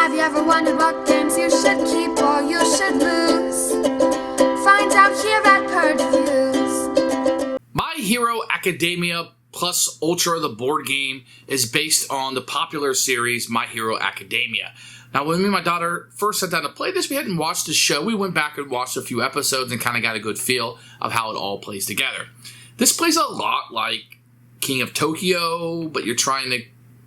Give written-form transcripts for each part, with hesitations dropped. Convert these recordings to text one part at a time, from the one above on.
Have you ever wondered what games you should keep or you should lose? Find out here at Purge Reviews. My Hero Academia Plus Ultra, the board game, is based on the popular series My Hero Academia. Now, when me and my daughter first sat down to play this, we hadn't watched the show. We went back and watched a few episodes and kind of got a good feel of how it all plays together. This plays a lot like King of Tokyo, but you're trying to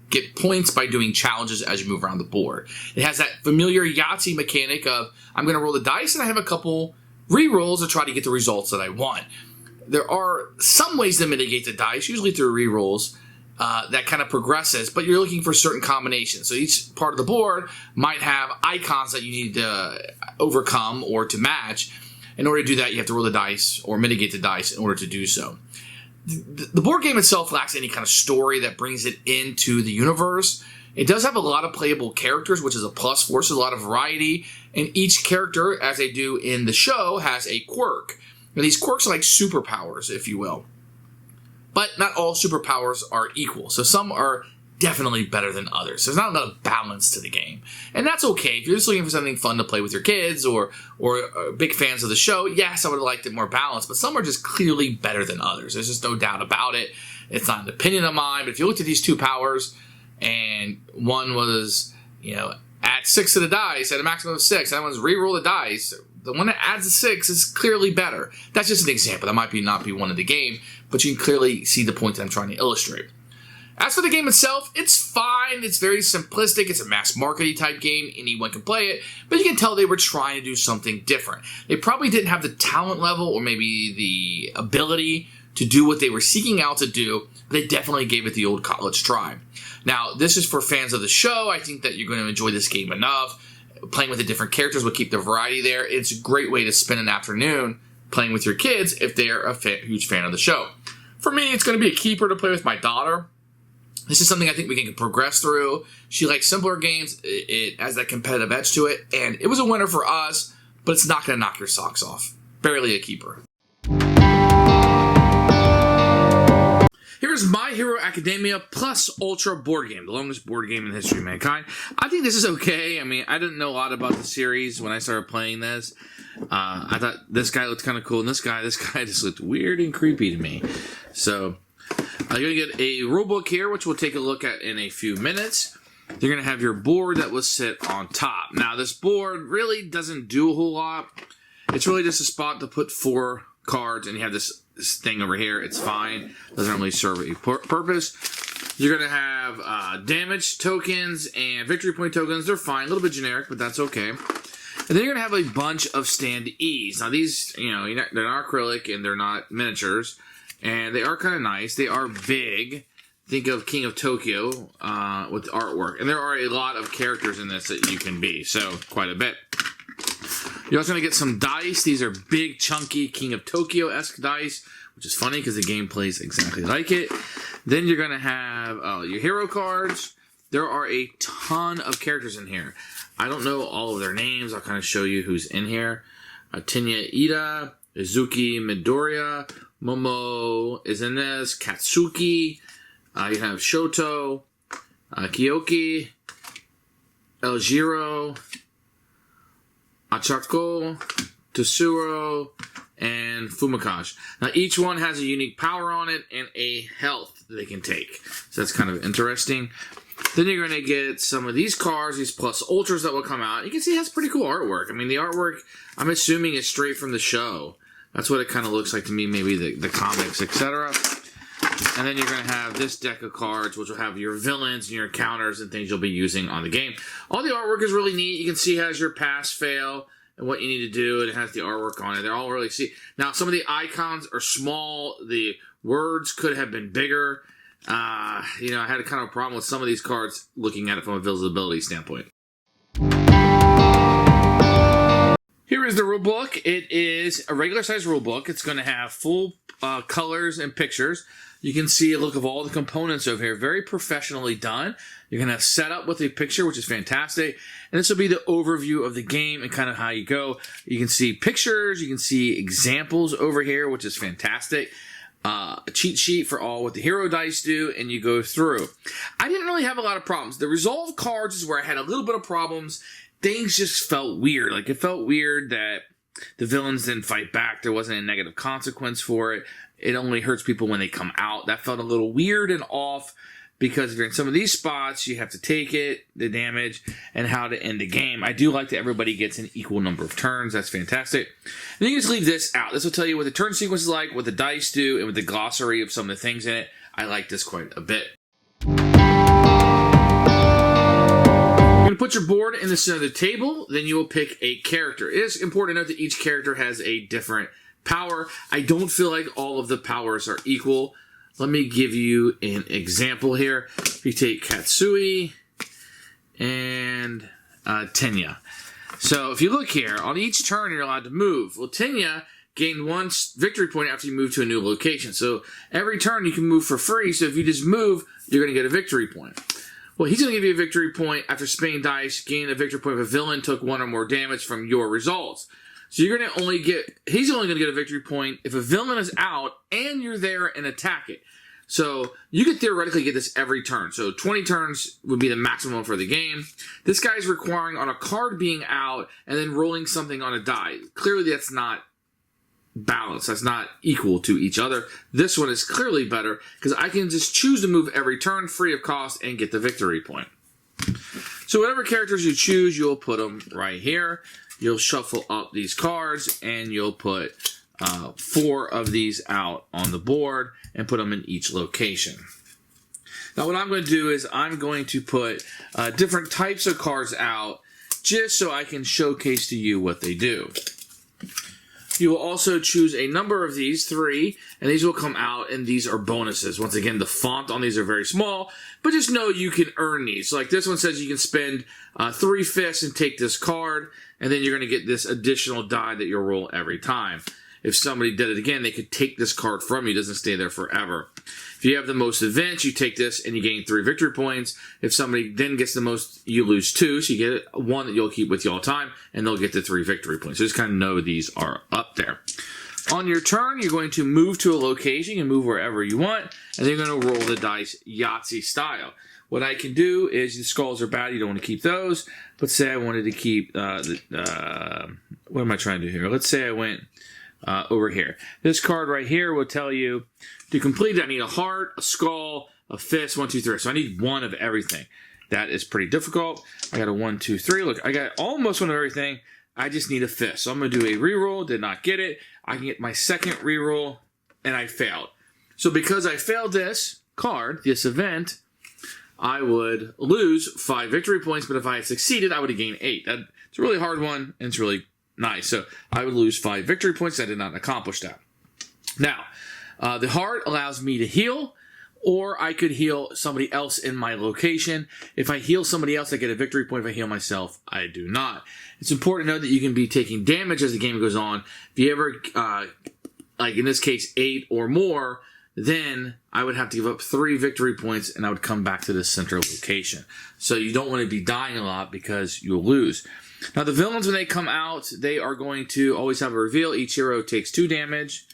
get points by doing challenges as you move around the board. It has that familiar Yahtzee mechanic of, I'm going to roll the dice and I have a couple re-rolls to try to get the results that I want. There are some ways to mitigate the dice, usually through re-rolls, that kind of progresses, but you're looking for certain combinations. So each part of the board might have icons that you need to overcome or to match. In order to do that, you have to roll the dice or mitigate the dice in order to do so. The board game itself lacks any kind of story that brings it into the universe. It does have a lot of playable characters, which is a plus for us, a lot of variety, and each character, as they do in the show, has a quirk. Now, these quirks are like superpowers, if you will. But not all superpowers are equal, so some are definitely better than others. There's not a lot of balance to the game. And that's okay. If you're just looking for something fun to play with your kids or big fans of the show, yes, I would have liked it more balanced, but some are just clearly better than others. There's just no doubt about it. It's not an opinion of mine, but if you looked at these two powers and one was, add 6 to the dice at a maximum of 6, and that one's re-roll the dice, the one that adds a 6 is clearly better. That's just an example. That might not be one of the game, but you can clearly see the point that I'm trying to illustrate. As for the game itself, it's fine. It's very simplistic. It's a mass marketing type game. Anyone can play it, but you can tell they were trying to do something different. They probably didn't have the talent level or maybe the ability to do what they were seeking out to do, but they definitely gave it the old college try. Now, this is for fans of the show. I think that you're going to enjoy this game enough. Playing with the different characters will keep the variety there. It's a great way to spend an afternoon playing with your kids if they're a huge fan of the show. For me, it's going to be a keeper to play with my daughter. This is something I think we can progress through. She likes simpler games. It has that competitive edge to it. And it was a winner for us, but it's not going to knock your socks off. Barely a keeper. Here's My Hero Academia Plus Ultra board game, the longest board game in the history of mankind. I think this is okay. I mean, I didn't know a lot about the series when I started playing this. I thought this guy looked kind of cool, and this guy just looked weird and creepy to me. So you're going to get a rulebook here, which we'll take a look at in a few minutes. You're going to have your board that will sit on top. Now, this board really doesn't do a whole lot. It's really just a spot to put 4 cards, and you have this thing over here. It's fine. Doesn't really serve a purpose. You're going to have damage tokens and victory point tokens. They're fine. A little bit generic, but that's okay. And then you're going to have a bunch of standees. Now, these, they're not acrylic and they're not miniatures. And they are kind of nice. They are big. Think of King of Tokyo with the artwork. And there are a lot of characters in this that you can be. So, quite a bit. You're also going to get some dice. These are big, chunky King of Tokyo-esque dice, which is funny because the game plays exactly like it. Then you're going to have your hero cards. There are a ton of characters in here. I don't know all of their names. I'll kind of show you who's in here. Tenya Ida, Izuki Midoriya, Momo Izinez, Katsuki. You have Shoto, Kyoki, Eljiro, Achako, Tsuru, and Fumikash. Now, each one has a unique power on it and a health that they can take. So that's kind of interesting. Then you're going to get some of these cards, these plus ultras that will come out. You can see it has pretty cool artwork. I mean, the artwork, I'm assuming, is straight from the show. That's what it kind of looks like to me, maybe the comics, etc. And then you're going to have this deck of cards, which will have your villains and your counters and things you'll be using on the game. All the artwork is really neat. You can see it has your pass, fail, and what you need to do. It has the artwork on it. They're all really see. Now, some of the icons are small. The words could have been bigger. I had a kind of problem with some of these cards looking at it from a visibility standpoint. Here is the rulebook. It is a regular size rulebook. It's going to have full colors and pictures. You can see a look of all the components over here. Very professionally done. You're going to set up with a picture, which is fantastic. And this will be the overview of the game and kind of how you go. You can see pictures. You can see examples over here, which is fantastic. a cheat sheet for all what the hero dice do, and you go through. I didn't really have a lot of problems. The resolve cards is where I had a little bit of problems. Things just felt weird. Like, it felt weird that the villains didn't fight back. There wasn't a negative consequence for it. It only hurts people when they come out. That felt a little weird and off, because if you're in some of these spots, you have to take it, the damage, and how to end the game. I do like that everybody gets an equal number of turns. That's fantastic. And you can just leave this out. This will tell you what the turn sequence is like, what the dice do, and with the glossary of some of the things in it. I like this quite a bit. You're going to put your board in the center of the table, then you will pick a character. It is important to note that each character has a different power. I don't feel like all of the powers are equal. Let me give you an example here. If you take Katsui and Tenya. So if you look here, on each turn you're allowed to move. Well, Tenya gained 1 victory point after you move to a new location. So every turn you can move for free. So if you just move, you're going to get a victory point. Well, he's going to give you a victory point after spinning dice, gain a victory point if a villain took 1 or more damage from your results. So you're going to only get, he's only going to get a victory point if a villain is out and you're there and attack it. So you could theoretically get this every turn. So 20 turns would be the maximum for the game. This guy is requiring on a card being out and then rolling something on a die. Clearly that's not balanced. That's not equal to each other. This one is clearly better because I can just choose to move every turn free of cost and get the victory point. So whatever characters you choose, you'll put them right here. You'll shuffle up these cards and you'll put 4 of these out on the board and put them in each location. Now what I'm going to do is I'm going to put different types of cards out just so I can showcase to you what they do. You will also choose a number of these, 3, and these will come out, and these are bonuses. Once again, the font on these are very small, but just know you can earn these. So like this one says you can spend 3 fists and take this card, and then you're going to get this additional die that you'll roll every time. If somebody did it again, they could take this card from you. It doesn't stay there forever. If you have the most events, you take this and you gain 3 victory points. If somebody then gets the most, you lose 2. So you get 1 that you'll keep with you all the time, and they'll get the 3 victory points. So just kind of know these are up there. On your turn, you're going to move to a location. You can move wherever you want, and then you're going to roll the dice Yahtzee style. What I can do is, the skulls are bad, you don't want to keep those. Let's say I wanted to keep, what am I trying to do here? Let's say I went over here. This card right here will tell you to complete it. I need a heart, a skull, a fist, 1, 2, 3. So I need 1 of everything. That is pretty difficult. I got a 1, 2, 3. Look, I got almost 1 of everything. I just need a fist. So I'm going to do a reroll. Did not get it. I can get my second reroll, and I failed. So because I failed this card, this event, I would lose 5 victory points. But if I had succeeded, I would have gained 8. It's a really hard one, and it's really nice. So I would lose 5 victory points. I did not accomplish that. Now, the heart allows me to heal, or I could heal somebody else in my location. If I heal somebody else, I get a victory point. If I heal myself, I do not. It's important to know that you can be taking damage as the game goes on. If you ever, like in this case, 8 or more, then I would have to give up 3 victory points and I would come back to the central location. So you don't want to be dying a lot because you'll lose. Now the villains, when they come out, they are going to always have a reveal. Each hero takes 2 damage.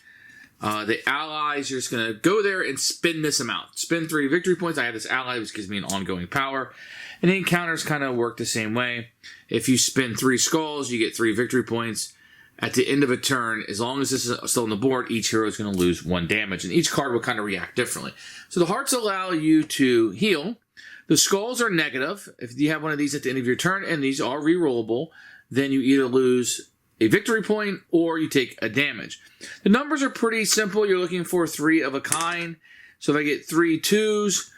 The allies, you're just going to go there and spin this amount. Spin 3 victory points. I have this ally, which gives me an ongoing power. And the encounters kind of work the same way. If you spin 3 skulls, you get 3 victory points. At the end of a turn, as long as this is still on the board, each hero is going to lose 1 damage. And each card will kind of react differently. So the hearts allow you to heal. The skulls are negative. If you have one of these at the end of your turn, and these are rerollable, then you either lose a victory point or you take a damage. The numbers are pretty simple. You're looking for 3 of a kind. So if I get 3 2s,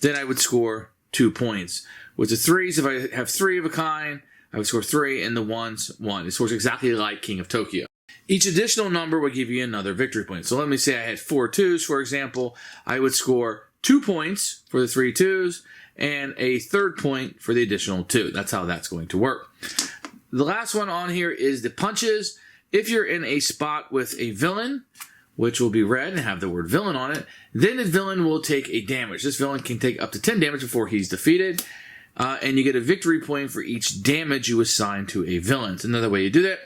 then I would score 2 points. With the 3s, if I have 3 of a kind, I would score 3, and the 1s, 1. It scores exactly like King of Tokyo. Each additional number would give you another victory point. So let me say I had 4 2s, for example. I would score 2 points for the 3 2s and a 3rd point for the additional 2. That's how that's going to work. The last one on here is the punches. If you're in a spot with a villain, which will be red and have the word villain on it, then the villain will take a damage. This villain can take up to 10 damage before he's defeated. and you get a victory point for each damage you assign to a villain. It's another way you do that.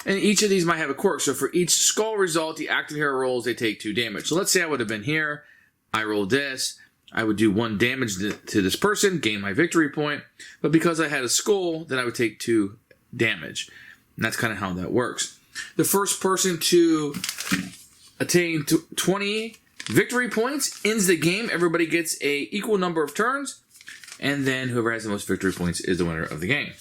And each of these might have a quirk. So for each skull result the active hero rolls, they take 2 damage. So let's say I would have been here. I rolled this. I would do 1 damage to this person, gain my victory point. But because I had a skull, then I would take 2 damage. And that's kind of how that works. The first person to attain 20 victory points ends the game. Everybody gets a equal number of turns. And then whoever has the most victory points is the winner of the game.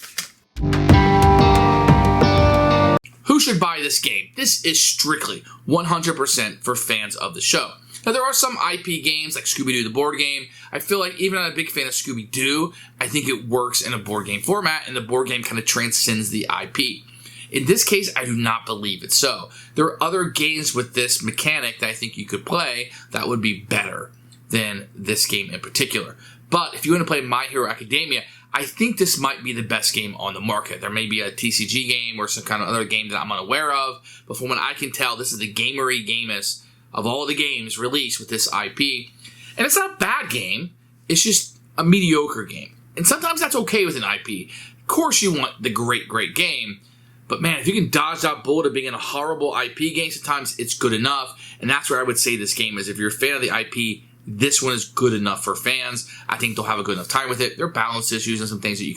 Who should buy this game? This is strictly 100% for fans of the show. Now, there are some IP games like Scooby-Doo the board game. I feel like even I'm a big fan of Scooby-Doo, I think it works in a board game format, and the board game kind of transcends the IP. In this case, I do not believe it so. There are other games with this mechanic that I think you could play that would be better than this game in particular. But if you want to play My Hero Academia, I think this might be the best game on the market. There may be a TCG game or some kind of other game that I'm unaware of, but from what I can tell, this is the gamery gamest of all the games released with this IP. And it's not a bad game, it's just a mediocre game. And sometimes that's okay with an IP. Of course you want the great, great game, but man, if you can dodge that bullet of being in a horrible IP game, sometimes it's good enough. And that's where I would say this game is. If you're a fan of the IP, this one is good enough for fans. I think they'll have a good enough time with it. There are balance issues and some things that you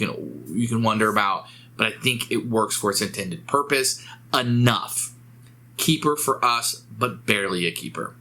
can wonder about, but I think it works for its intended purpose enough. Keeper for us, but barely a keeper.